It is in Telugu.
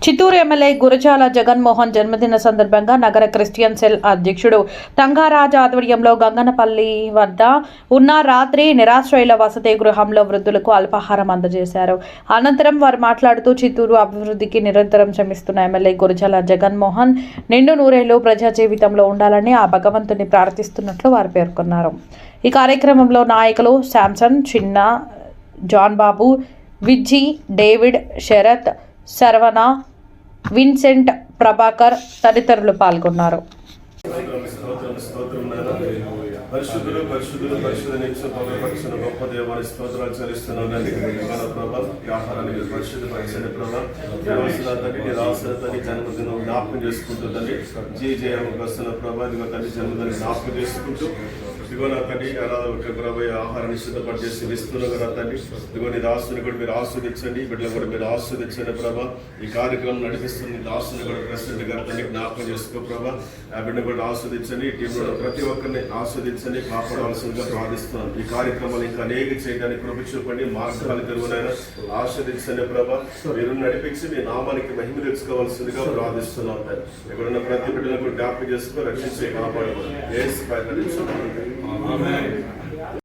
చిత్తూరు ఎమ్మెల్యే గురజాల జగన్మోహన్ జన్మదిన సందర్భంగా నగర క్రిస్టియన్ సెల్ అధ్యక్షుడు తంగారాజ్ ఆధ్వర్యంలో గంగనపల్లి వద్ద ఉన్న రాత్రి నిరాశ్రయుల వసతి గృహంలో వృద్ధులకు అల్పాహారం అందజేశారు. అనంతరం వారు మాట్లాడుతూ చిత్తూరు అభివృద్ధికి నిరంతరం శ్రమిస్తున్న ఎమ్మెల్యే గురజాల జగన్మోహన్ నిండు నూరేళ్లు ప్రజా జీవితంలో ఉండాలని ఆ భగవంతుని ప్రార్థిస్తున్నట్లు వారు పేర్కొన్నారు. ఈ కార్యక్రమంలో నాయకులు శాంసన్, చిన్న, జాన్ బాబు, విజ్జి, డేవిడ్, శరత్, శరవణ, విన్సెంట్, ప్రభాకర్ తదితరులు పాల్గొన్నారు. పరిశుద్ధులు పరిశుద్ధులు పరిశుద్ధ నిమిషపరిచిన గొప్ప దేవాన్ని స్తోత్రాలు చెల్లిస్తున్నానండి. మన ప్రభా ఆహారాన్ని పరిశుద్ధపరిచిన ప్రభా తండ్రి రాసిన తండ్రి జన్మదినం జ్ఞాపకం చేసుకుంటుందండి. వస్తున్న ప్రభా ఇదిగో తండ్రి జన్మదినం జ్ఞాపకం చేసుకుంటూ ఇదిగో నా తండ్రి ప్రభా ఆహారాన్ని సిద్ధపరిచేసి ఇస్తున్నాం కదా తండ్రి. ఇదిగో నీ దాసుని కూడా మీరు ఆస్వాదించండి, బిడ్డలు కూడా మీరు ఆస్వాదించండి ప్రభా. ఈ కార్యక్రమం నడిపిస్తుంది దాసుని కూడా ప్రెసిడెంట్ గారు తండ్రి జ్ఞాపకం చేసుకో ప్రభా. ఆ బిడ్డ కూడా ఆస్వాదించండి, టీంలో ప్రతి ఒక్కరిని ఆస్వాదించండి, కాపాడవలసిందిగా ప్రార్థిస్తున్నాను. ఈ కార్యక్రమాలు ఇంకా అనేక చేయడానికి కృప చూపండి, మార్గాలు తెరువునైనా ఆస్వాదించండి ప్రభా. మీరు నడిపించి మీ నామానికి మహిమ తెచ్చుకోవాల్సిందిగా ప్రార్థిస్తున్నాం. ఎక్కడున్న ప్రతి బిడ్డలకు జ్ఞాపకం చేసుకుని రక్షించి కాపాడమని యేసు పేరిట